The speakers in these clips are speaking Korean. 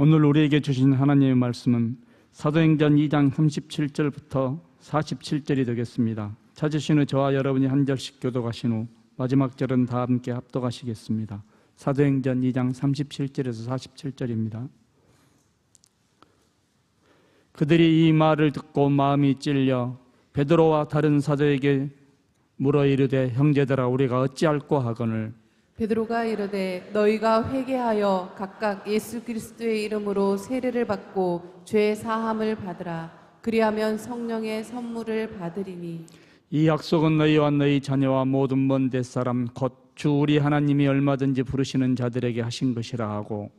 오늘 우리에게 주신 하나님의 말씀은 사도행전 2장 37절부터 47절이 되겠습니다. 찾으신 후 저와 여러분이 한 절씩 교독하신 후 마지막 절은 다 함께 합독하시겠습니다. 사도행전 2장 37절에서 47절입니다. 그들이 이 말을 듣고 마음이 찔려 베드로와 다른 사도에게 물어 이르되 형제들아 우리가 어찌할꼬 하거늘 베드로가 이르되 너희가 회개하여 각각 예수 그리스도의 이름으로 세례를 받고 죄 사함을 받으라. 그리하면 성령의 선물을 받으리니 이 약속은 너희와 너희 자녀와 모든 먼 뎃사람 곧 주 우리 하나님이 얼마든지 부르시는 자들에게 하신 것이라 하고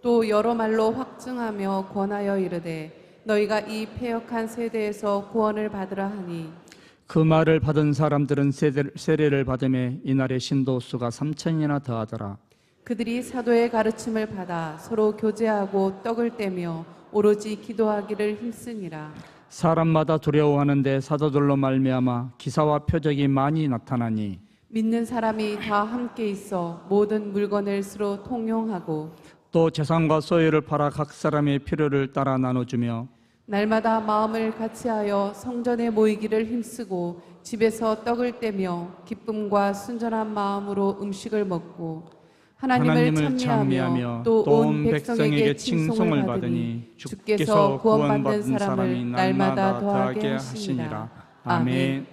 또 여러 말로 확증하며 권하여 이르되 너희가 이 패역한 세대에서 구원을 받으라 하니 그 말을 받은 사람들은 세례를 받음에 이날의 신도 수가 3,000이나 더하더라. 그들이 사도의 가르침을 받아 서로 교제하고 떡을 떼며 오로지 기도하기를 힘쓰니라. 사람마다 두려워하는데 사도들로 말미암아 기사와 표적이 많이 나타나니 믿는 사람이 다 함께 있어 모든 물건을 서로 통용하고 또 재산과 소유를 팔아 각 사람의 필요를 따라 나눠주며 날마다 마음을 같이하여 성전에 모이기를 힘쓰고 집에서 떡을 떼며 기쁨과 순전한 마음으로 음식을 먹고 하나님을 찬미하며 또 온 백성에게 칭송을 받으니 주께서 구원받는 사람을 날마다 더하게 하시니라. 아멘.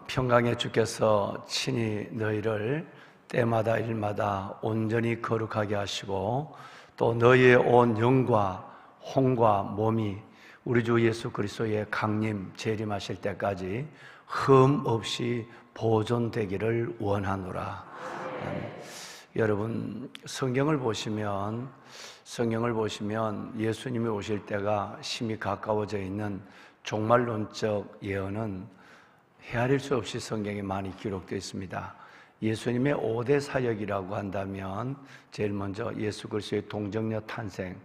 평강의 주께서 친히 너희를 때마다 일마다 온전히 거룩하게 하시고 또 너희의 온 영과 혼과 몸이 우리 주 예수 그리스도의 강림 재림하실 때까지 흠 없이 보존되기를 원하노라. 여러분 성경을 보시면 예수님이 오실 때가 심히 가까워져 있는 종말론적 예언은 헤아릴 수 없이 성경에 많이 기록되어 있습니다. 예수님의 5대 사역이라고 한다면 제일 먼저 예수 그리스도의 동정녀 탄생,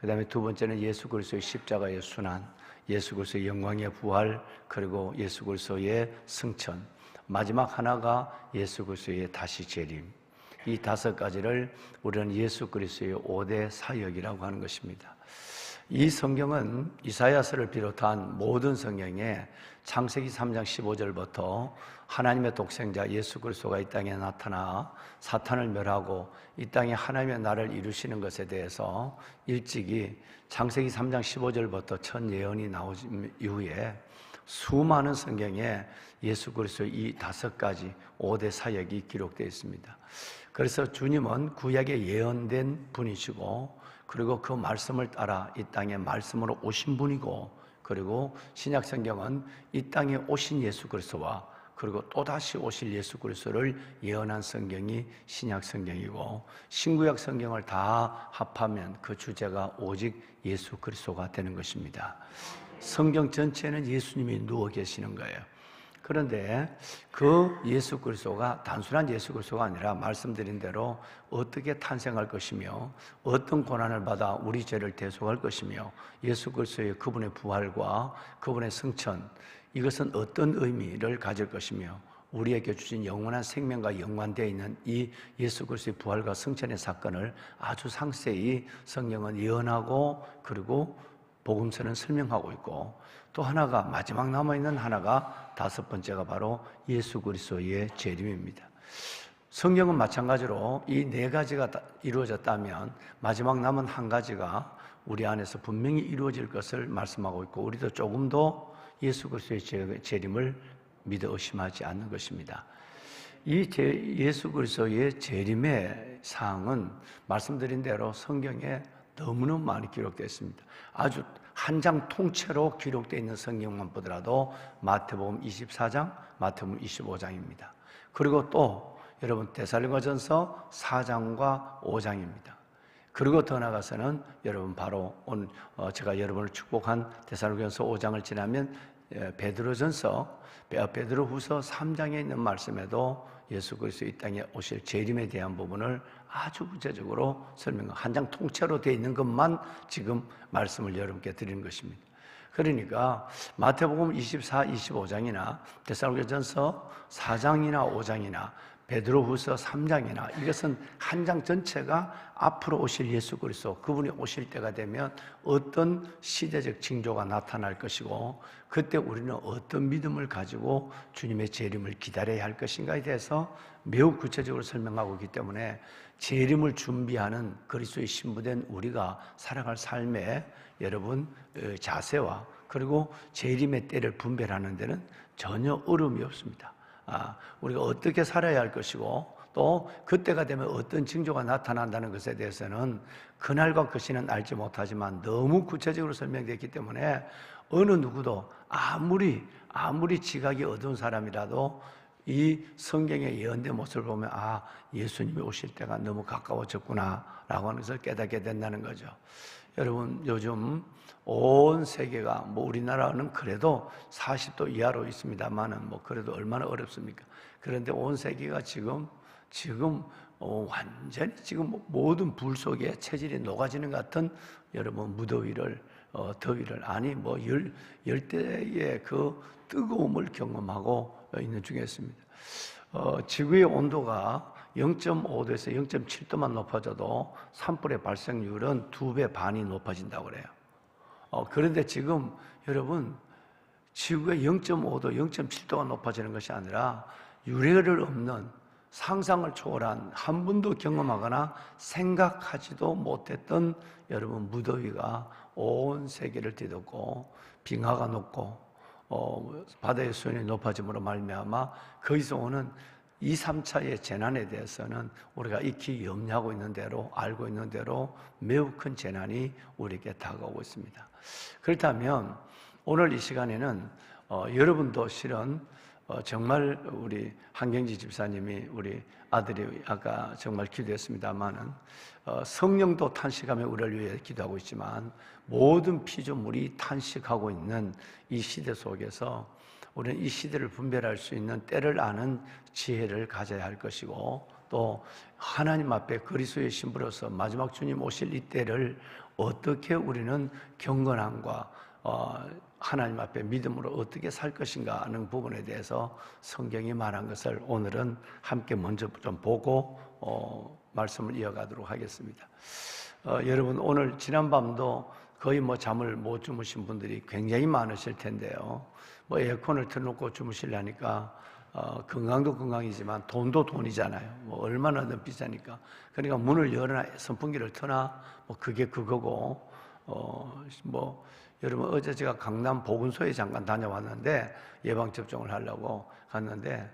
그 다음에 두 번째는 예수 그리스도의 십자가의 순환, 예수 그리스도의 영광의 부활, 그리고 예수 그리스도의 승천, 마지막 하나가 예수 그리스도의 다시 재림. 이 5가지를 우리는 예수 그리스도의 5대 사역이라고 하는 것입니다. 이 성경은 이사야서를 비롯한 모든 성경에 창세기 3장 15절부터 하나님의 독생자 예수 그리스도가 이 땅에 나타나 사탄을 멸하고 이 땅에 하나님의 나라를 이루시는 것에 대해서 일찍이 창세기 3장 15절부터 첫 예언이 나오신 이후에 수많은 성경에 예수 그리스도의 이 5가지 5대 사역이 기록되어 있습니다. 그래서 주님은 구약에 예언된 분이시고 그리고 그 말씀을 따라 이 땅에 말씀으로 오신 분이고 그리고 신약 성경은 이 땅에 오신 예수 그리스도와 그리고 또다시 오실 예수 그리스도를 예언한 성경이 신약 성경이고 신구약 성경을 다 합하면 그 주제가 오직 예수 그리스도가 되는 것입니다. 성경 전체는 예수님이 누워 계시는 거예요. 그런데 그 예수 그리스도가 단순한 예수 그리스도가 아니라 말씀드린 대로 어떻게 탄생할 것이며 어떤 고난을 받아 우리 죄를 대속할 것이며 예수 그리스도의 그분의 부활과 그분의 승천, 이것은 어떤 의미를 가질 것이며 우리에게 주신 영원한 생명과 연관되어 있는 이 예수 그리스도의 부활과 승천의 사건을 아주 상세히 성경은 예언하고 그리고 복음서는 설명하고 있고 또 하나가 마지막 남아있는 하나가 5번째가 바로 예수 그리스도의 재림입니다. 성경은 마찬가지로 이 4가지가 이루어졌다면 마지막 남은 한 가지가 우리 안에서 분명히 이루어질 것을 말씀하고 있고 우리도 조금 더 예수 그리스도의 재림을 믿어 의심하지 않는 것입니다. 이 예수 그리스도의 재림의 사항은 말씀드린 대로 성경에 너무너무 많이 기록되어 있습니다. 아주 한 장 통째로 기록되어 있는 성경만 보더라도 마태복음 24장, 마태복음 25장입니다. 그리고 또 여러분 데살로니가전서 4장과 5장입니다. 그리고 더 나아가서는 여러분 바로 오늘 제가 여러분을 축복한 데살로니가전서 5장을 지나면 베드로전서, 베드로후서 3장에 있는 말씀에도 예수 그리스도 이 땅에 오실 재림에 대한 부분을 아주 구체적으로 한 장 통째로 되어 있는 것만 지금 말씀을 여러분께 드리는 것입니다. 그러니까 마태복음 24, 25장이나 데살로니가전서 4장이나 5장이나 베드로후서 3장이나 이것은 한 장 전체가 앞으로 오실 예수 그리스도, 그분이 오실 때가 되면 어떤 시대적 징조가 나타날 것이고 그때 우리는 어떤 믿음을 가지고 주님의 재림을 기다려야 할 것인가에 대해서 매우 구체적으로 설명하고 있기 때문에 재림을 준비하는 그리스도의 신부된 우리가 살아갈 삶의 여러분 자세와 그리고 재림의 때를 분별하는 데는 전혀 어려움이 없습니다. 우리가 어떻게 살아야 할 것이고 또 그때가 되면 어떤 징조가 나타난다는 것에 대해서는 그날과 그 시는 알지 못하지만 너무 구체적으로 설명되었기 때문에 어느 누구도 아무리 지각이 어두운 사람이라도 이 성경의 예언된 모습을 보면 예수님이 오실 때가 너무 가까워졌구나 라고 하는 것을 깨닫게 된다는 거죠. 여러분, 요즘 온 세계가 우리나라는 그래도 40도 이하로 있습니다만은 그래도 얼마나 어렵습니까? 그런데 온 세계가 지금 완전히 지금 모든 불 속에 체질이 녹아지는 것 같은 여러분 무더위를 더위를 열대의 그 뜨거움을 경험하고 있는 중에 있습니다. 지구의 온도가 0.5도에서 0.7도만 높아져도 산불의 발생률은 2배 반이 높아진다고 그래요. 그런데 지금 여러분 지구의 0.5도, 0.7도가 높아지는 것이 아니라 유례를 없는 상상을 초월한 한 번도 경험하거나 생각하지도 못했던 여러분 무더위가 온 세계를 뒤덮고 빙하가 녹고 바다의 수온이 높아짐으로 말미암아 거기서 오는 2, 3차의 재난에 대해서는 우리가 익히 염려하고 있는 대로 알고 있는 대로 매우 큰 재난이 우리에게 다가오고 있습니다. 그렇다면 오늘 이 시간에는 여러분도 실은 정말 우리 한경지 집사님이 우리 아들이 아까 정말 기도했습니다마는 성령도 탄식하며 우리를 위해 기도하고 있지만 모든 피조물이 탄식하고 있는 이 시대 속에서 우리는 이 시대를 분별할 수 있는 때를 아는 지혜를 가져야 할 것이고 또 하나님 앞에 그리스도의 신부로서 마지막 주님 오실 이 때를 어떻게 우리는 경건함과 하나님 앞에 믿음으로 어떻게 살 것인가 하는 부분에 대해서 성경이 말한 것을 오늘은 함께 먼저 좀 보고 말씀을 이어가도록 하겠습니다. 여러분 오늘 지난밤도 거의 잠을 못 주무신 분들이 굉장히 많으실 텐데요. 에어컨을 틀어놓고 주무시려니까 건강도 건강이지만 돈도 돈이잖아요. 얼마나 더 비싸니까. 그러니까 문을 열어나 선풍기를 트나 그게 그거고 여러분 어제 제가 강남 보건소에 잠깐 다녀왔는데 예방접종을 하려고 갔는데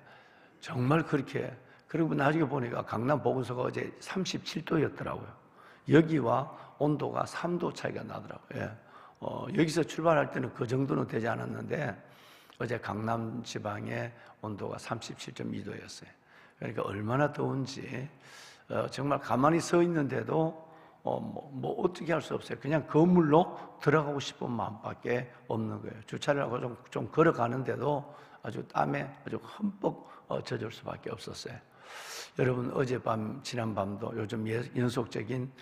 정말 그렇게 그리고 나중에 보니까 강남 보건소가 어제 37도였더라고요. 여기와 온도가 3도 차이가 나더라고요. 여기서 출발할 때는 그 정도는 되지 않았는데 어제 강남 지방의 온도가 37.2도였어요. 그러니까 얼마나 더운지 정말 가만히 서 있는데도 어떻게 할 수 없어요. 그냥 건물로 들어가고 싶은 마음밖에 없는 거예요. 주차를 하고 좀 걸어가는데도 아주 땀에 아주 흠뻑 젖을 수밖에 없었어요. 여러분 어젯밤 지난밤도 요즘 연속적인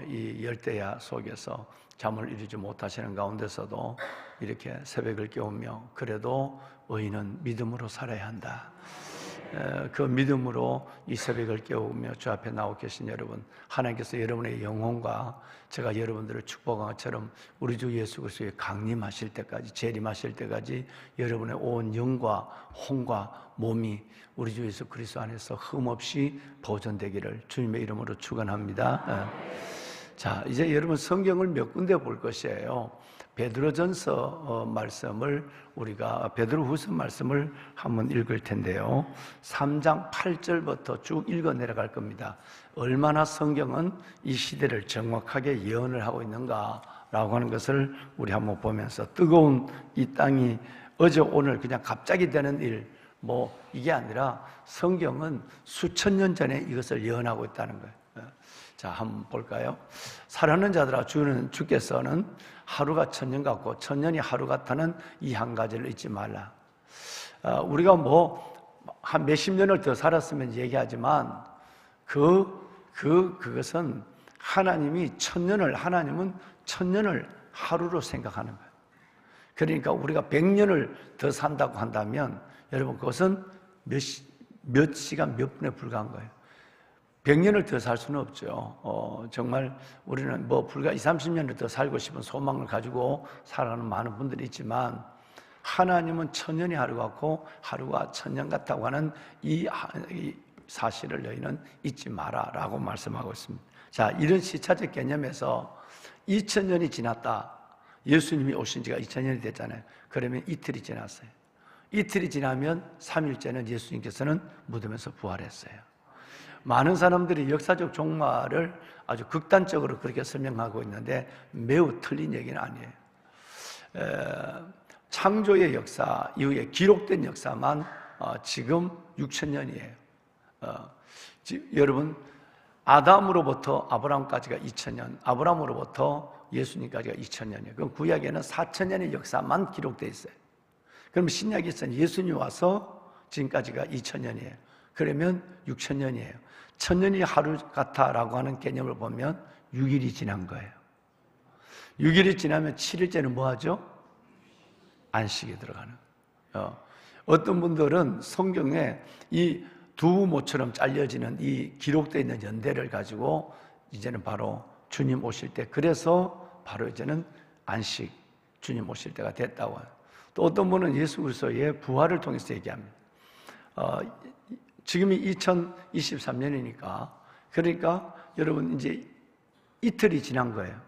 이 열대야 속에서 잠을 이루지 못하시는 가운데서도 이렇게 새벽을 깨우며 그래도 의인은 믿음으로 살아야 한다. 그 믿음으로 이 새벽을 깨우며 주 앞에 나오 계신 여러분, 하나님께서 여러분의 영혼과 제가 여러분들을 축복한 것처럼 우리 주 예수 그리스도의 강림하실 때까지, 재림하실 때까지 여러분의 온 영과 혼과 몸이 우리 주 예수 그리스도 안에서 흠없이 보존되기를 주님의 이름으로 축원합니다. 자, 이제 여러분 성경을 몇 군데 볼 것이에요. 베드로전서 말씀을 우리가 베드로후서 말씀을 한번 읽을 텐데요. 3장 8절부터 쭉 읽어 내려갈 겁니다. 얼마나 성경은 이 시대를 정확하게 예언을 하고 있는가라고 하는 것을 우리 한번 보면서 뜨거운 이 땅이 어제 오늘 그냥 갑자기 되는 일 이게 아니라 성경은 수천 년 전에 이것을 예언하고 있다는 거예요. 자, 한번 볼까요? 사랑하는 자들아, 주께서는 하루가 천년 같고 천년이 하루 같다는 이 한 가지를 잊지 말라. 우리가 한 몇십 년을 더 살았으면 얘기하지만 그것은 하나님은 천년을 하루로 생각하는 거예요. 그러니까 우리가 100년을 더 산다고 한다면 여러분 그것은 몇 시간 몇 분에 불과한 거예요. 100년을 더 살 수는 없죠. 정말 우리는 뭐 불과 20, 30년을 더 살고 싶은 소망을 가지고 살아가는 많은 분들이 있지만 하나님은 천년이 하루 같고 하루가 천년 같다고 하는 이 사실을 너희는 잊지 마라라고 말씀하고 있습니다. 자, 이런 시차적 개념에서 2000년이 지났다. 예수님이 오신 지가 2000년이 됐잖아요. 그러면 이틀이 지났어요. 이틀이 지나면 3일째는 예수님께서는 무덤에서 부활했어요. 많은 사람들이 역사적 종말을 아주 극단적으로 그렇게 설명하고 있는데 매우 틀린 얘기는 아니에요. 창조의 역사 이후에 기록된 역사만 지금 6000년이에요. 여러분, 아담으로부터 아브라함까지가 2000년, 아브라함으로부터 예수님까지가 2000년이에요. 그럼 구약에는 4000년의 역사만 기록되어 있어요. 그럼 신약에서는 예수님이 와서 지금까지가 2000년이에요. 그러면 6000년이에요. 1000년이 하루 같다라고 하는 개념을 보면 6일이 지난 거예요. 6일이 지나면 7일째는 뭐 하죠? 안식에 들어가는. 어떤 분들은 성경에 이 두 모처럼 잘려지는 이 기록되어 있는 연대를 가지고 이제는 바로 주님 오실 때, 그래서 바로 이제는 안식, 주님 오실 때가 됐다고 해요. 또 어떤 분은 예수 그리스도의 부활을 통해서 얘기합니다. 지금이 2023년이니까, 그러니까 여러분 이제 이틀이 지난 거예요.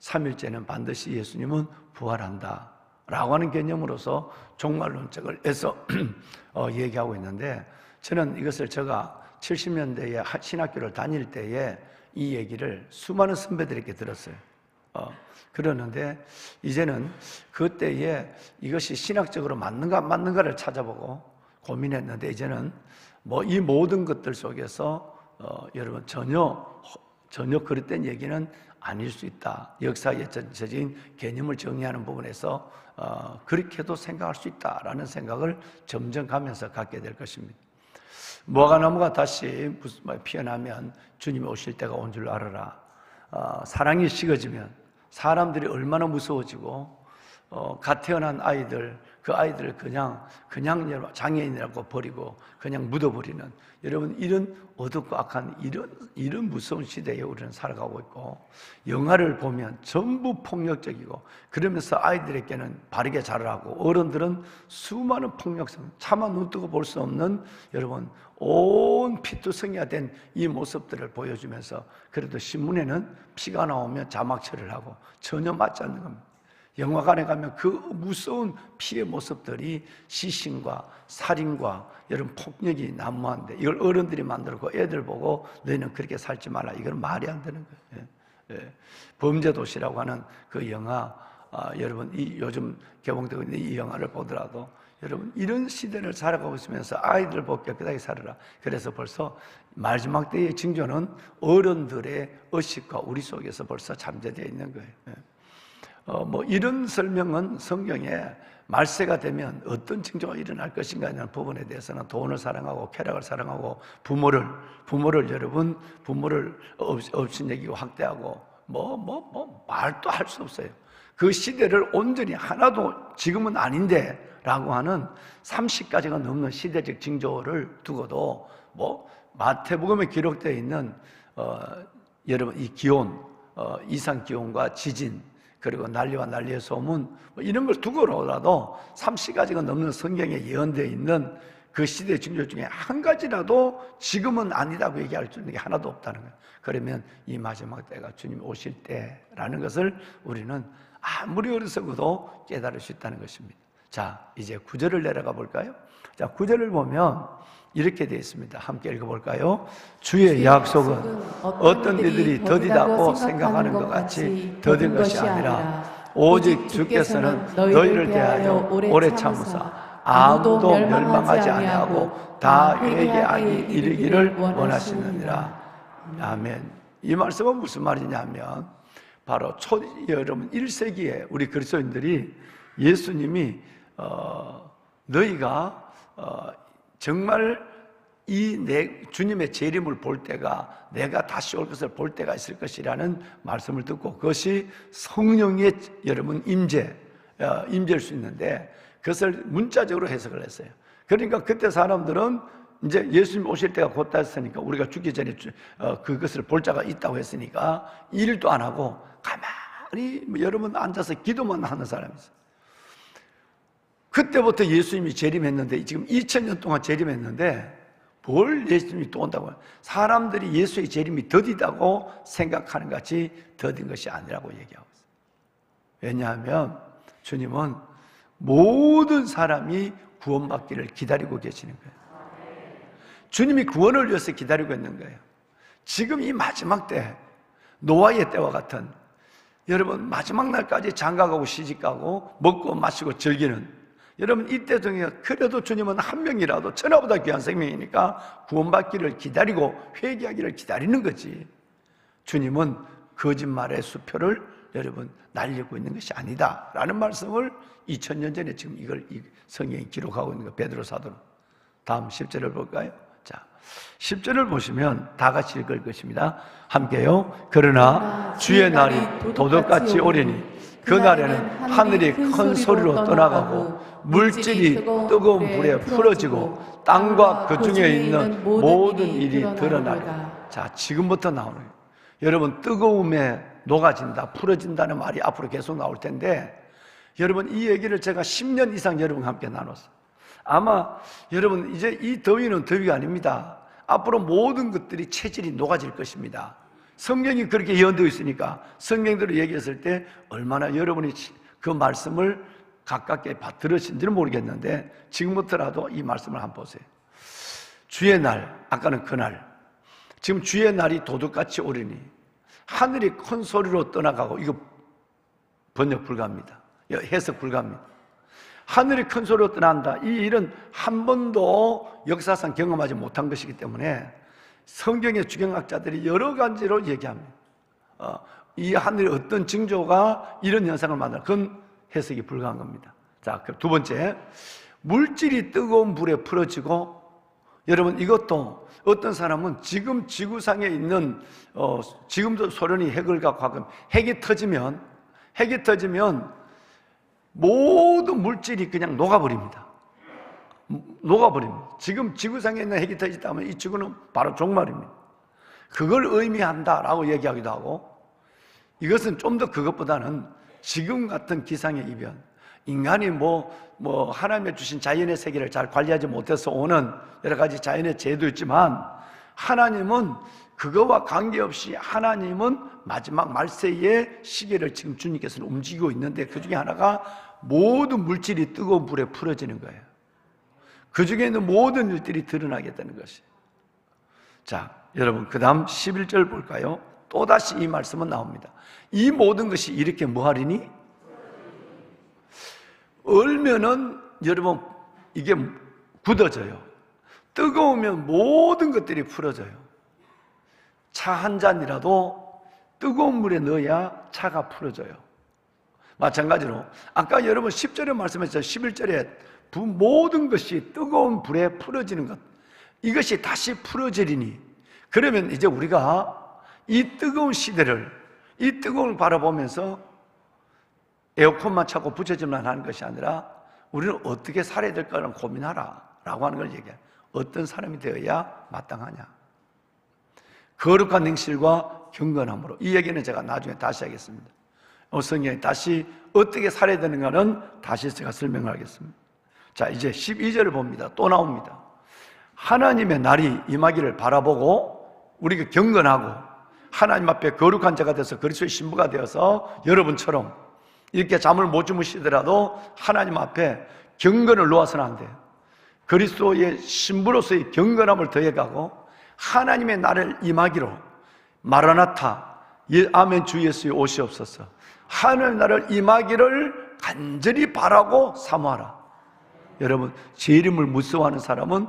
3일째는 반드시 예수님은 부활한다 라고 하는 개념으로서 종말론적을 해서 얘기하고 있는데, 저는 이것을 제가 70년대에 신학교를 다닐 때에 이 얘기를 수많은 선배들에게 들었어요. 그러는데 이제는 그때에 이것이 신학적으로 맞는가 안 맞는가를 찾아보고 고민했는데, 이제는 뭐 이 모든 것들 속에서 여러분 전혀 그릇된 얘기는 아닐 수 있다. 역사의 전체적인 개념을 정의하는 부분에서 그렇게도 생각할 수 있다라는 생각을 점점 가면서 갖게 될 것입니다. 무화과 나무가 다시 피어나면 주님이 오실 때가 온 줄 알아라. 사랑이 식어지면 사람들이 얼마나 무서워지고, 갓 태어난 아이들, 그 아이들을 그냥 장애인이라고 버리고 그냥 묻어버리는, 여러분 이런 어둡고 악한 이런 무서운 시대에 우리는 살아가고 있고, 영화를 보면 전부 폭력적이고, 그러면서 아이들에게는 바르게 자라고 어른들은 수많은 폭력성, 차마 눈뜨고 볼 수 없는 여러분 온 피투성이가 된 이 모습들을 보여주면서, 그래도 신문에는 피가 나오면 자막 처리를 하고 전혀 맞지 않는 겁니다. 영화관에 가면 그 무서운 피의 모습들이 시신과 살인과 여러분 폭력이 난무한데, 이걸 어른들이 만들고 애들 보고 너희는 그렇게 살지 말라, 이건 말이 안 되는 거예요. 범죄도시라고 하는 그 영화, 여러분 이 요즘 개봉되고 있는 이 영화를 보더라도 여러분 이런 시대를 살아가고 있으면서 아이들 보고 깨끗하게 살아라. 그래서 벌써 마지막 때의 징조는 어른들의 의식과 우리 속에서 벌써 잠재되어 있는 거예요. 뭐 이런 설명은 성경에 말세가 되면 어떤 징조가 일어날 것인가 하는 부분에 대해서는 돈을 사랑하고 쾌락을 사랑하고 부모를 업신여기고 학대하고 말도 할 수 없어요. 그 시대를 온전히 하나도 지금은 아닌데 라고 하는 30가지가 넘는 시대적 징조를 두고도 마태복음에 기록되어 있는 여러분 이 기온, 이상 기온과 지진, 그리고 난리와 난리의 소문, 이런 걸 두고라도 30가지가 넘는 성경에 예언되어 있는 그 시대의 징조 중에 한 가지라도 지금은 아니라고 얘기할 수 있는 게 하나도 없다는 거예요. 그러면 이 마지막 때가 주님 오실 때라는 것을 우리는 아무리 어리석어도 깨달을 수 있다는 것입니다. 자, 이제 9절을 내려가 볼까요? 자, 9절을 보면 이렇게 되어 있습니다. 함께 읽어볼까요? 주의 약속은 어떤 이들이 더디다고 생각하는 것 같이 더딘 것이 아니라 오직 주께서는 너희를 대하여 오래 참으사 아무도 멸망하지 아니하고 다 회개하기 이르기를 원하시느니라. 아멘. 이 말씀은 무슨 말이냐면 바로 여러분 1세기에 우리 그리스도인들이 예수님이 너희가 정말 주님의 재림을 볼 때가, 내가 다시 올 것을 볼 때가 있을 것이라는 말씀을 듣고, 그것이 성령의 여러분 임재일 수 있는데 그것을 문자적으로 해석을 했어요. 그러니까 그때 사람들은 이제 예수님 오실 때가 곧다 했으니까 우리가 죽기 전에 그것을 볼 자가 있다고 했으니까 일도 안 하고 가만히 여러분 앉아서 기도만 하는 사람이 있어요. 그때부터 예수님이 재림했는데 지금 2000년 동안 재림했는데 뭘 예수님이 또 온다고 해요? 사람들이 예수의 재림이 더디다고 생각하는 같이 더딘 것이 아니라고 얘기하고 있어요. 왜냐하면 주님은 모든 사람이 구원받기를 기다리고 계시는 거예요. 주님이 구원을 위해서 기다리고 있는 거예요. 지금 이 마지막 때, 노아의 때와 같은, 여러분 마지막 날까지 장가가고 시집가고 먹고 마시고 즐기는, 여러분 이때 중에 그래도 주님은 한 명이라도 천하보다 귀한 생명이니까 구원받기를 기다리고 회개하기를 기다리는 거지. 주님은 거짓말의 수표를 여러분 날리고 있는 것이 아니다 라는 말씀을 2000년 전에 지금 이걸 이 성경이 기록하고 있는 거, 베드로 사도는. 다음 10절을 볼까요? 자, 10절을 보시면 다 같이 읽을 것입니다. 함께요. 그러나 주의 날이 도둑같이 오리니 그날에는 하늘이 큰 소리로 떠나가고 물질이 뜨거운 불에 풀어지고 땅과 그 중에 있는 모든 일이 드러나리라. 자, 지금부터 나오는 거예요. 여러분, 뜨거움에 녹아진다, 풀어진다는 말이 앞으로 계속 나올 텐데, 여러분 이 얘기를 제가 10년 이상 여러분과 함께 나눴어요. 아마 여러분 이제 이 더위는 더위가 아닙니다. 앞으로 모든 것들이 체질이 녹아질 것입니다. 성경이 그렇게 예언되어 있으니까 성경대로 얘기했을 때 얼마나 여러분이 그 말씀을 가깝게 들으신지는 모르겠는데 지금부터라도 이 말씀을 한번 보세요. 주의 날, 아까는 그날, 지금 주의 날이 도둑같이 오리니 하늘이 큰 소리로 떠나가고, 이거 번역 불가합니다. 해석 불가합니다. 하늘이 큰 소리로 떠난다. 이 일은 한 번도 역사상 경험하지 못한 것이기 때문에 성경의 주경학자들이 여러 가지로 얘기합니다. 이 하늘의 어떤 징조가 이런 현상을 만들어, 그건 해석이 불가한 겁니다. 자, 그럼 두 번째, 물질이 뜨거운 불에 풀어지고, 여러분 이것도 어떤 사람은 지금 지구상에 있는 지금도 소련이 핵을 갖고 하고 핵이 터지면 모든 물질이 그냥 녹아버립니다. 녹아버립니다. 지금 지구상에 있는 핵이 터졌다면 이 지구는 바로 종말입니다. 그걸 의미한다라고 얘기하기도 하고, 이것은 좀 더 그것보다는 지금 같은 기상의 이변, 인간이 하나님의 주신 자연의 세계를 잘 관리하지 못해서 오는 여러 가지 자연의 재해도 있지만, 하나님은 그거와 관계없이 하나님은 마지막 말세의 시계를 지금 주님께서는 움직이고 있는데, 그 중에 하나가 모든 물질이 뜨거운 불에 풀어지는 거예요. 그 중에 있는 모든 일들이 드러나겠다는 것이. 자, 여러분 그 다음 11절 볼까요? 또다시 이 말씀은 나옵니다. 이 모든 것이 이렇게 뭐하리니? 얼면은 여러분 이게 굳어져요. 뜨거우면 모든 것들이 풀어져요. 차 한 잔이라도 뜨거운 물에 넣어야 차가 풀어져요. 마찬가지로 아까 여러분 10절에 말씀하셨죠. 11절에 모든 것이 뜨거운 불에 풀어지는 것, 이것이 다시 풀어지리니, 그러면 이제 우리가 이 뜨거운 시대를, 이 뜨거움을 바라보면서 에어컨만 차고 붙여지만 하는 것이 아니라 우리는 어떻게 살아야 될까를 고민하라 라고 하는 걸 얘기해요. 어떤 사람이 되어야 마땅하냐, 거룩한 행실과 경건함으로. 이 얘기는 제가 나중에 다시 하겠습니다. 성경에 다시 어떻게 살아야 되는가는 다시 제가 설명을 하겠습니다. 자, 이제 12절을 봅니다. 또 나옵니다. 하나님의 날이 임하기를 바라보고 우리가 경건하고 하나님 앞에 거룩한 자가 돼서 그리스도의 신부가 되어서 여러분처럼 이렇게 잠을 못 주무시더라도 하나님 앞에 경건을 놓아서는 안 돼요. 그리스도의 신부로서의 경건함을 더해가고 하나님의 날을 임하기로, 마라나타, 아멘 주 예수의 오시옵소서, 하늘 나라를 임하기를 간절히 바라고 사모하라. 여러분, 재림을 무서워하는 사람은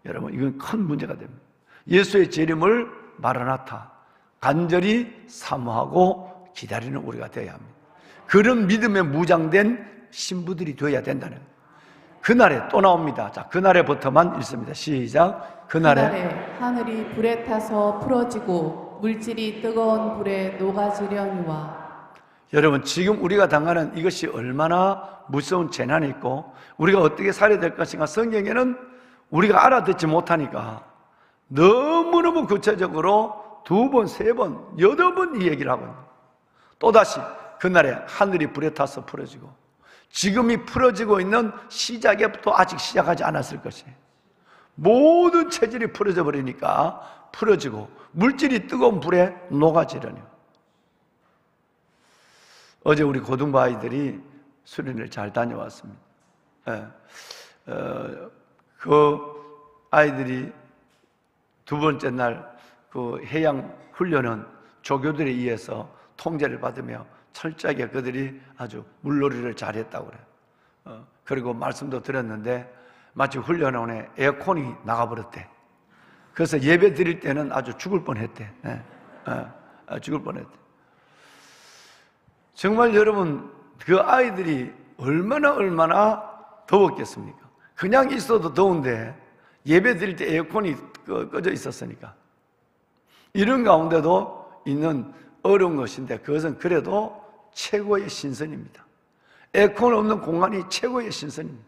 여러분 이건 큰 문제가 됩니다. 예수의 재림을 마라나타, 간절히 사모하고 기다리는 우리가 되어야 합니다. 그런 믿음에 무장된 신부들이 되어야 된다는 거예요. 그날에 또 나옵니다. 자, 그날에부터만 읽습니다. 시작. 그날에 하늘이 불에 타서 풀어지고 물질이 뜨거운 불에 녹아지려니와. 여러분, 지금 우리가 당하는 이것이 얼마나 무서운 재난이 있고 우리가 어떻게 살아야 될 것인가. 성경에는 우리가 알아듣지 못하니까 너무너무 구체적으로 2번, 3번, 8번 이 얘기를 하고 있는 거예요. 또다시 그날에 하늘이 불에 타서 풀어지고, 지금이 풀어지고 있는 시작에부터 아직 시작하지 않았을 것이에요. 모든 체질이 풀어져 버리니까 풀어지고 물질이 뜨거운 불에 녹아지려니. 어제 우리 고등부 아이들이 수련을 잘 다녀왔습니다. 그 아이들이 2번째 날 그 해양 훈련은 조교들에 의해서 통제를 받으며 철저하게 그들이 아주 물놀이를 잘했다고 그래요. 그리고 말씀도 드렸는데 마치 훈련원에 에어컨이 나가버렸대. 그래서 예배 드릴 때는 아주 죽을 뻔했대. 죽을 뻔했대. 정말 여러분, 그 아이들이 얼마나 더웠겠습니까? 그냥 있어도 더운데 예배 드릴 때 에어컨이 꺼져 있었으니까. 이런 가운데도 있는 어려운 것인데, 그것은 그래도 최고의 신선입니다. 에어컨 없는 공간이 최고의 신선입니다.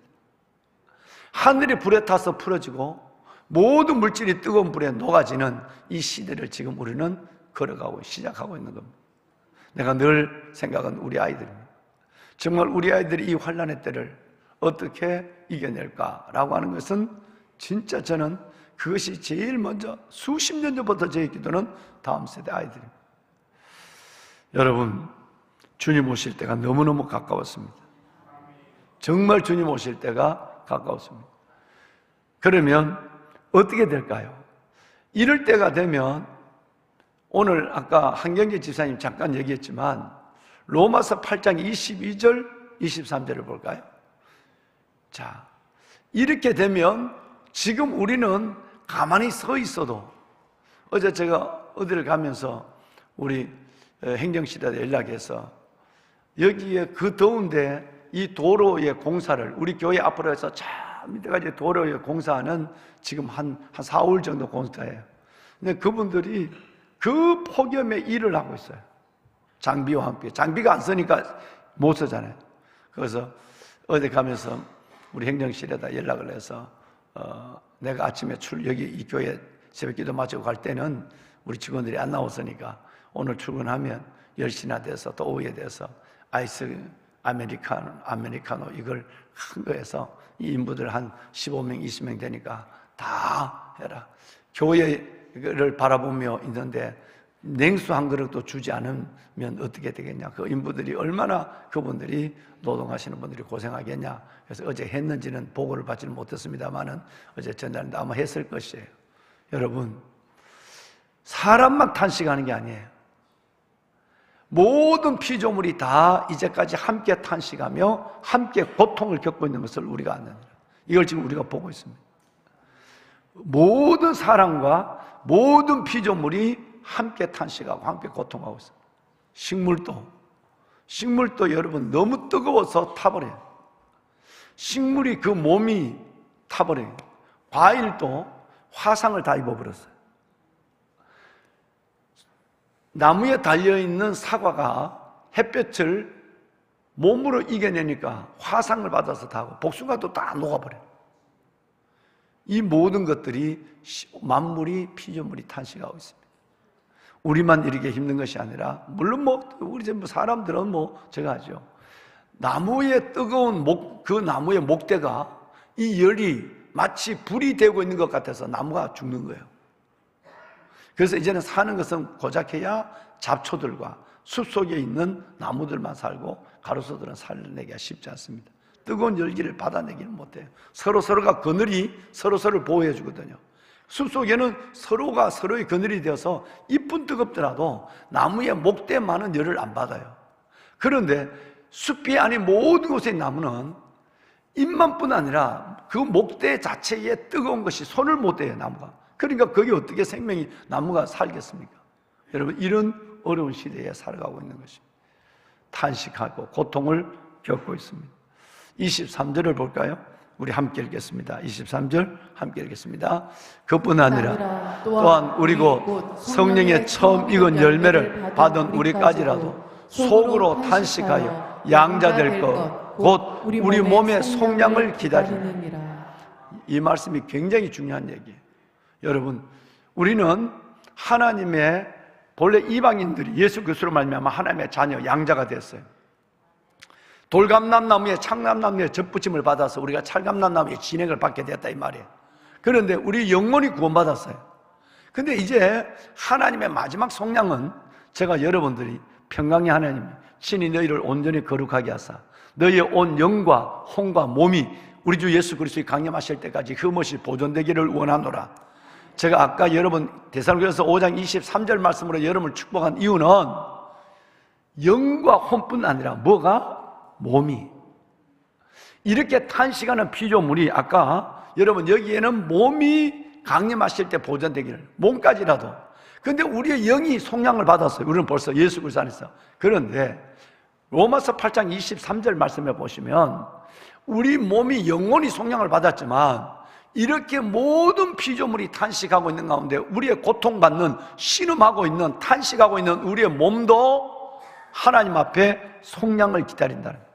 하늘이 불에 타서 풀어지고 모든 물질이 뜨거운 불에 녹아지는 이 시대를 지금 우리는 걸어가고 시작하고 있는 겁니다. 내가 늘 생각은 우리 아이들입니다. 정말 우리 아이들이 이 환난의 때를 어떻게 이겨낼까라고 하는 것은 진짜 저는 그것이 제일 먼저 수십 년 전부터 제 기도는 다음 세대 아이들입니다. 여러분, 주님 오실 때가 너무너무 가까웠습니다. 정말 주님 오실 때가 가까웠습니다. 그러면 어떻게 될까요? 이럴 때가 되면 오늘 아까 한경재 집사님 잠깐 얘기했지만 로마서 8장 22절 23절을 볼까요? 자, 이렇게 되면 지금 우리는 가만히 서 있어도, 어제 제가 어디를 가면서 우리 행정실에 연락해서 여기에 그 더운데 이 도로의 공사를 우리 교회 앞으로 해서 저 밑에까지 도로의 공사는 지금 한 4, 5일 정도 공사해요. 근데 그분들이 그 폭염에 일을 하고 있어요. 장비와 함께. 장비가 안 쓰니까 못 쓰잖아요. 그래서 어디 가면서 우리 행정실에다 연락을 해서 내가 아침에 여기 이 교회 새벽 기도 마치고 갈 때는 우리 직원들이 안 나왔으니까 오늘 출근하면 10시나 돼서 또 오후에 돼서 아이스 아메리카노 이걸 큰 거에서 이 인부들 한 15명, 20명 되니까 다 해라. 교회를 바라보며 있는데 냉수 한 그릇도 주지 않으면 어떻게 되겠냐. 그 인부들이 얼마나 그분들이 노동하시는 분들이 고생하겠냐. 그래서 어제 했는지는 보고를 받지는 못했습니다만은 어제 전날인데 아마 했을 것이에요. 여러분, 사람만 탄식하는 게 아니에요. 모든 피조물이 다 이제까지 함께 탄식하며 함께 고통을 겪고 있는 것을 우리가 아느니라. 이걸 지금 우리가 보고 있습니다. 모든 사람과 모든 피조물이 함께 탄식하고 함께 고통하고 있습니다. 식물도 여러분 너무 뜨거워서 타버려요. 식물이 그 몸이 타버려요. 과일도 화상을 다 입어버렸어요. 나무에 달려있는 사과가 햇볕을 몸으로 이겨내니까 화상을 받아서 다 하고 복숭아도 다 녹아버려요. 이 모든 것들이 만물이 피조물이 탄식하고 있습니다. 우리만 이렇게 힘든 것이 아니라 물론 우리 전부 사람들은 제가 하죠. 나무의 뜨거운 그 나무의 목대가 이 열이 마치 불이 되고 있는 것 같아서 나무가 죽는 거예요. 그래서 이제는 사는 것은 고작해야 잡초들과 숲속에 있는 나무들만 살고 가로수들은 살려내기가 쉽지 않습니다. 뜨거운 열기를 받아내기는 못해요. 서로가 그늘이 서로를 보호해 주거든요. 숲속에는 서로가 서로의 그늘이 되어서 이쁜 뜨겁더라도 나무의 목대만은 열을 안 받아요. 그런데 숲이 아닌 모든 곳의 나무는 잎만뿐 아니라 그 목대 자체에 뜨거운 것이 손을 못 대요, 나무가. 그러니까 거기 어떻게 나무가 살겠습니까? 여러분, 이런 어려운 시대에 살아가고 있는 것입니다. 탄식하고 고통을 겪고 있습니다. 23절을 볼까요? 우리 함께 읽겠습니다. 23절 함께 읽겠습니다. 그뿐 아니라 또한 우리 곧 성령의 처음 익은 열매를 받은 우리까지라도 속으로 탄식하여 양자될 것 곧 우리 몸의 속량을 기다리느니라. 이 말씀이 굉장히 중요한 얘기예요. 여러분, 우리는 하나님의 본래 이방인들이 예수 그리스도로 말미암아 하나님의 자녀, 양자가 됐어요. 돌감람나무에 창감나무에 접붙임을 받아서 우리가 찰감람나무에 진액을 받게 됐다 이 말이에요. 그런데 우리 영혼이 구원받았어요. 근데 이제 하나님의 마지막 속량은 제가 여러분들이 평강의 하나님 친히 너희를 온전히 거룩하게 하사 너희의 온 영과 혼과 몸이 우리 주 예수 그리스도의 강림하실 때까지 흠없이 보존되기를 원하노라. 제가 아까 여러분 데살로니가서 5장 23절 말씀으로 여러분을 축복한 이유는 영과 혼뿐 아니라 뭐가? 몸이. 이렇게 탄식하는 피조물이 아까 여러분 여기에는 몸이 강림하실 때 보존되기를, 몸까지라도. 근데 우리의 영이 속량을 받았어요. 우리는 벌써 예수 그리스도 안에서. 그런데 로마서 8장 23절 말씀해 보시면 우리 몸이 영원히 속량을 받았지만 이렇게 모든 피조물이 탄식하고 있는 가운데 우리의 고통받는, 신음하고 있는, 탄식하고 있는 우리의 몸도 하나님 앞에 속량을 기다린다는 거예요.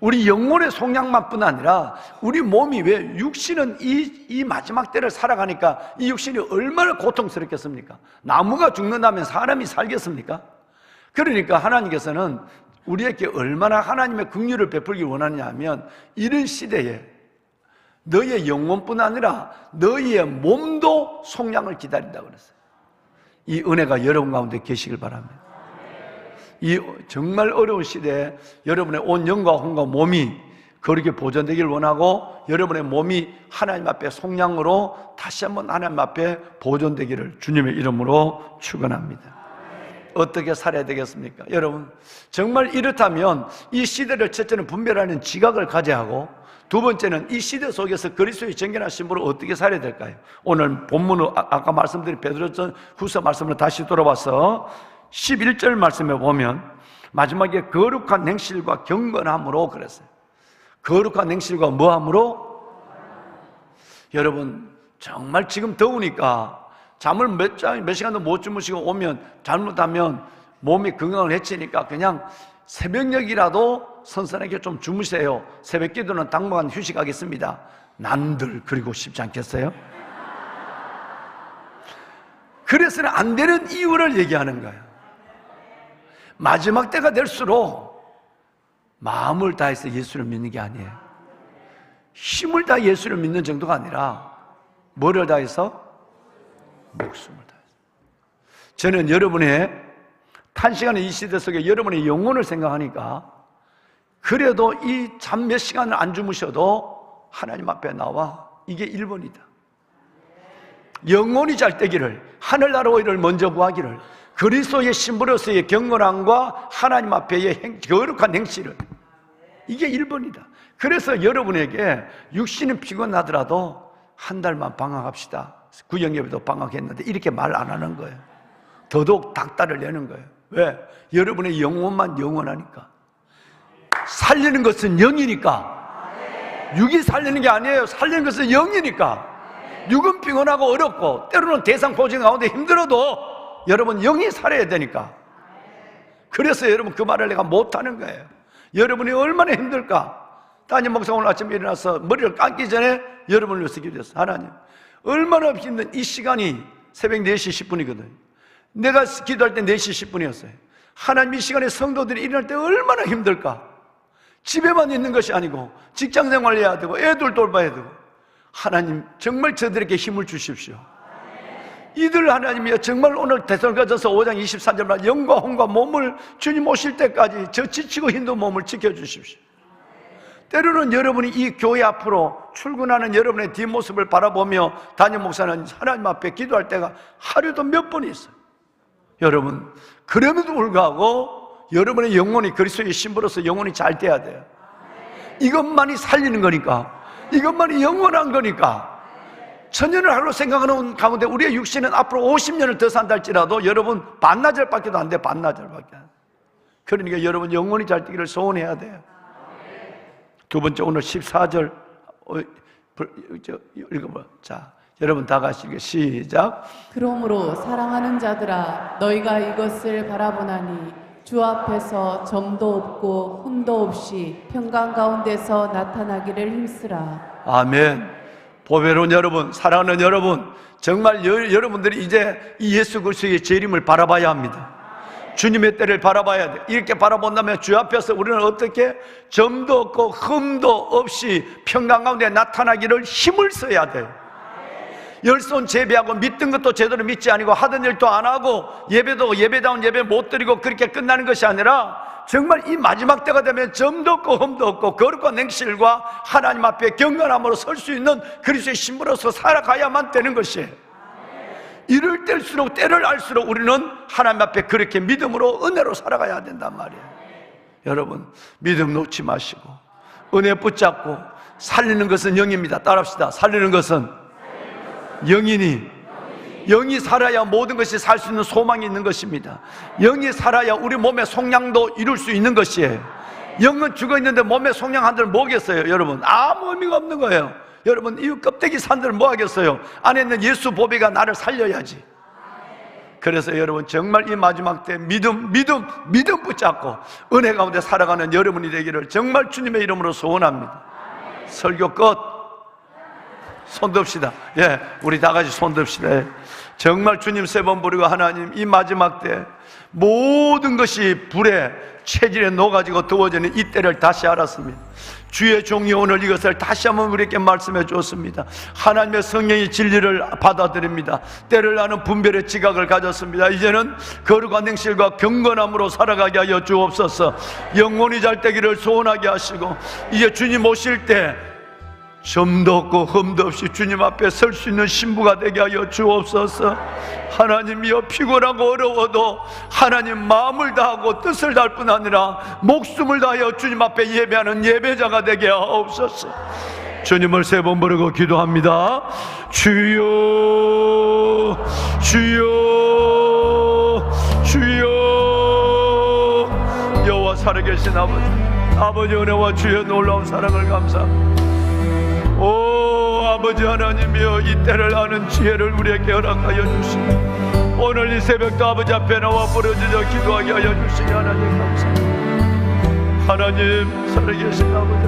우리 영혼의 속량만뿐 아니라 우리 몸이, 왜 육신은 이 마지막 때를 살아가니까 이 육신이 얼마나 고통스럽겠습니까? 나무가 죽는다면 사람이 살겠습니까? 그러니까 하나님께서는 우리에게 얼마나 하나님의 긍휼을 베풀기 원하느냐 하면 이런 시대에 너희의 영혼뿐 아니라 너희의 몸도 속량을 기다린다고 그랬어요. 이 은혜가 여러분 가운데 계시길 바랍니다. 이 정말 어려운 시대에 여러분의 온 영과 혼과 몸이 그렇게 보존되길 원하고 여러분의 몸이 하나님 앞에 속량으로 다시 한번 하나님 앞에 보존되기를 주님의 이름으로 축원합니다. 어떻게 살아야 되겠습니까? 여러분, 정말 이렇다면 이 시대를 첫째는 분별하는 지각을 가져야 하고 두 번째는 이 시대 속에서 그리스도의 정결한 신부로 어떻게 살아야 될까요? 오늘 본문으로 아까 말씀드린 베드로전 후서 말씀으로 다시 돌아와서 11절 말씀에 보면 마지막에 거룩한 행실과 경건함으로 그랬어요. 거룩한 행실과 뭐함으로? 여러분, 정말 지금 더우니까 잠을 몇 시간도 못 주무시고 오면 잘못하면 몸이 건강을 해치니까 그냥 새벽녘이라도 선선하게 좀 주무세요. 새벽 기도는 당분간 휴식하겠습니다. 난들 그리고 싶지 않겠어요? 그래서는 안 되는 이유를 얘기하는 거예요. 마지막 때가 될수록 마음을 다해서 예수를 믿는 게 아니에요. 힘을 다해 예수를 믿는 정도가 아니라 뭐를 다해서? 목숨을 다해서. 저는 여러분의 탄식하는 이 시대 속에 여러분의 영혼을 생각하니까 그래도 이 잠 몇 시간을 안 주무셔도 하나님 앞에 나와 이게 1번이다. 영혼이 잘 되기를, 하늘나라의 먼저 구하기를, 그리스도의 신부로서의 경건함과 하나님 앞에의 거룩한 행실을, 이게 1번이다. 그래서 여러분에게 육신은 피곤하더라도 한 달만 방학합시다. 구영예배도 방학했는데 이렇게 말 안 하는 거예요. 더더욱 닥달을 내는 거예요. 왜? 여러분의 영혼만 영원하니까. 살리는 것은 영이니까. 육이 살리는 게 아니에요. 살리는 것은 영이니까. 육은 피곤하고 어렵고 때로는 대상포진 가운데 힘들어도 여러분 영이 살아야 되니까. 그래서 여러분 그 말을 내가 못하는 거예요. 여러분이 얼마나 힘들까. 담임 목사 오늘 아침에 일어나서 머리를 감기 전에 여러분을 위해서 기도했어요. 하나님, 얼마나 힘든 이 시간이 새벽 4시 10분이거든. 내가 기도할 때 4시 10분이었어요. 하나님, 이 시간에 성도들이 일어날 때 얼마나 힘들까. 집에만 있는 것이 아니고 직장생활 해야 되고 애들 돌봐야 되고. 하나님, 정말 저들에게 힘을 주십시오. 이들 하나님이여, 정말 오늘 데살로니가전서 5장 23절 말 영과 혼과 몸을 주님 오실 때까지 저 지치고 힘든 몸을 지켜주십시오. 때로는 여러분이 이 교회 앞으로 출근하는 여러분의 뒷모습을 바라보며 담임 목사는 하나님 앞에 기도할 때가 하루도 몇 번 있어요. 여러분, 그럼에도 불구하고 여러분의 영혼이 그리스도의 신부로서 영혼이 잘 돼야 돼요. 이것만이 살리는 거니까, 이것만이 영원한 거니까. 천년을 하루 생각하는 가운데 우리의 육신은 앞으로 50년을 더 산다 할지라도 여러분 반나절밖에 안 돼. 반나절밖에 안 돼. 그러니까 여러분 영혼이 잘 되기를 소원해야 돼요. 두 번째, 오늘 14절 읽어봐. 자, 여러분 다 같이 시작. 그러므로 사랑하는 자들아, 너희가 이것을 바라보나니 주 앞에서 점도 없고 흠도 없이 평강 가운데서 나타나기를 힘쓰라. 아멘. 보배로운 여러분, 사랑하는 여러분, 정말 여러분들이 이제 이 예수 그리스도의 재림을 바라봐야 합니다. 주님의 때를 바라봐야 돼. 이렇게 바라본다면 주 앞에서 우리는 어떻게 점도 없고 흠도 없이 평강 가운데 나타나기를 힘을 써야 돼요. 열손 제비하고 믿던 것도 제대로 믿지 아니고 하던 일도 안 하고 예배도 예배다운 예배 못 드리고 그렇게 끝나는 것이 아니라 정말 이 마지막 때가 되면 점도 없고 흠도 없고 거룩과 냉실과 하나님 앞에 경건함으로 설 수 있는 그리스도의 신부로서 살아가야만 되는 것이에요. 이럴 때일수록 때를 알수록 우리는 하나님 앞에 그렇게 믿음으로 은혜로 살아가야 된단 말이에요. 여러분, 믿음 놓지 마시고 은혜 붙잡고 살리는 것은 영입니다. 따라합시다. 살리는 것은 영이니 영이 살아야 모든 것이 살 수 있는 소망이 있는 것입니다. 영이 살아야 우리 몸의 속량도 이룰 수 있는 것이에요. 영은 죽어있는데 몸의 속량 한들 뭐겠어요? 여러분, 아무 의미가 없는 거예요. 여러분, 이 껍데기 산들 뭐 하겠어요? 안에 있는 예수 보배가 나를 살려야지. 그래서 여러분, 정말 이 마지막 때 믿음 붙잡고 은혜 가운데 살아가는 여러분이 되기를 정말 주님의 이름으로 소원합니다. 설교 끝. 손 듭시다. 예, 우리 다 같이 손 듭시다. 예. 정말 주님 3번 부르고 하나님, 이 마지막 때 모든 것이 불에 체질에 녹아지고 더워지는 이 때를 다시 알았습니다. 주의 종이 오늘 이것을 다시 한번 우리에게 말씀해 주었습니다. 하나님의 성령의 진리를 받아들입니다. 때를 아는 분별의 지각을 가졌습니다. 이제는 거룩한 행실과 경건함으로 살아가게 하여 주옵소서. 영혼이 잘 되기를 소원하게 하시고 이제 주님 오실 때 점도 없고 흠도 없이 주님 앞에 설 수 있는 신부가 되게 하여 주옵소서. 하나님이여, 피곤하고 어려워도 하나님 마음을 다하고 뜻을 다할 뿐 아니라 목숨을 다하여 주님 앞에 예배하는 예배자가 되게 하옵소서. 주님을 3번 부르고 기도합니다. 주여, 주여, 주여. 여호와 살아계신 아버지 은혜와 주의 놀라운 사랑을 감사합니다. 오 아버지 하나님이여, 이 때를 아는 지혜를 우리에게 허락하여 주시고 오늘 이 새벽도 아버지 앞에 나와 부르짖어 기도하게 하여 주시니 하나님 감사합니다. 하나님 살아계신 아버지,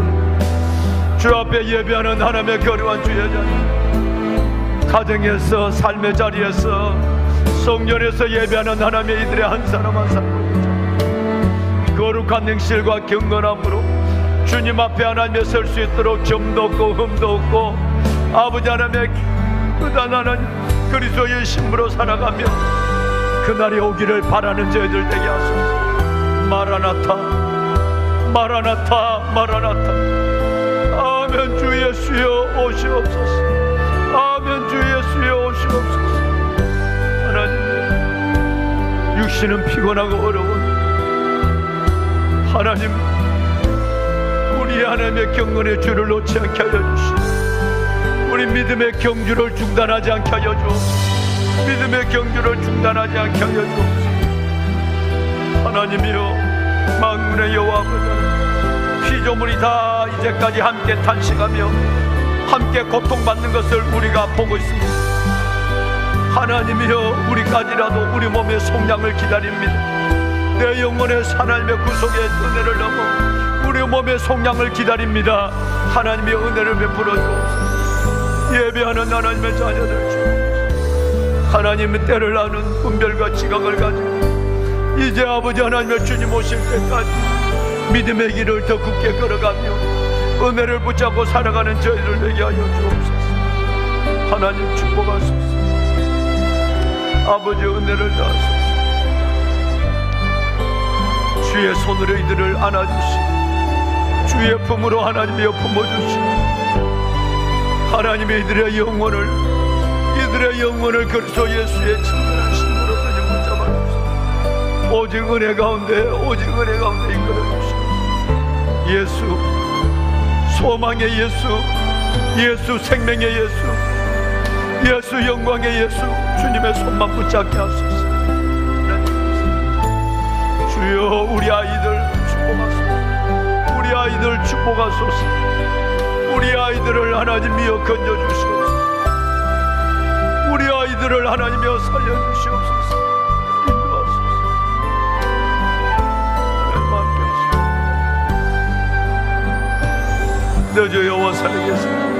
주 앞에 예배하는 하나님의 거룩한 주의 자녀, 가정에서 삶의 자리에서 성전에서 예배하는 하나님의 이들의 한 사람 한 사람 거룩한 행실과 경건함으로 주님 앞에 하나님에 설 수 있도록 점도 없고 흠도 없고 아버지 하나님의 그단 하나님 그리스도의 신부로 살아가며 그날이 오기를 바라는 저희들 되게 하소서. 마라나타, 마라나타, 마라나타. 아멘. 주 예수여 오시옵소서. 아멘. 주 예수여 오시옵소서. 하나님, 육신은 피곤하고 어려운 하나님, 우리 하나님의 경건의 줄을 놓지 않게 하여 주시고 우리 믿음의 경주를 중단하지 않게 하여 주옵소서. 믿음의 경주를 중단하지 않게 하여 주옵소서. 하나님이여, 만군의 여호와 아버지, 피조물이 다 이제까지 함께 탄식하며 함께 고통받는 것을 우리가 보고 있습니다. 하나님이여, 우리까지라도 우리 몸의 속량을 기다립니다. 내 영혼의 하나님의 구속의 은혜를 넘어 우리 몸의 속량을 기다립니다. 하나님의 은혜를 베풀어 주옵소서. 예배하는 하나님의 자녀들 중 하나님의 때를 아는 분별과 지각을 가지고 이제 아버지 하나님의 주님 오실 때까지 믿음의 길을 더 굳게 걸어가며 은혜를 붙잡고 살아가는 저희를 되게 하여 주옵소서. 하나님 축복하소서. 아버지 은혜를 다하소서. 주의 손으로 이들을 안아주시고 주의 품으로 하나님이여 품어주시고 하나님의 이들의 영혼을 그리스도 예수의 친근한 신부로 그냥 붙잡아주시고 오직 은혜 가운데 이끌어주시고 예수, 소망의 예수, 생명의 예수, 영광의 예수, 주님의 손만 붙잡게 하소서. 주여, 우리 아이들 축복하소서. 우리 아이들 축복하소서. 우리 아이들을 하나님이여 건져주시옵소서. 우리 아이들을 하나님이여 살려주시옵소서. 인도하소서. 하나님 함께 하소서. 내 주 여호와 살아계시니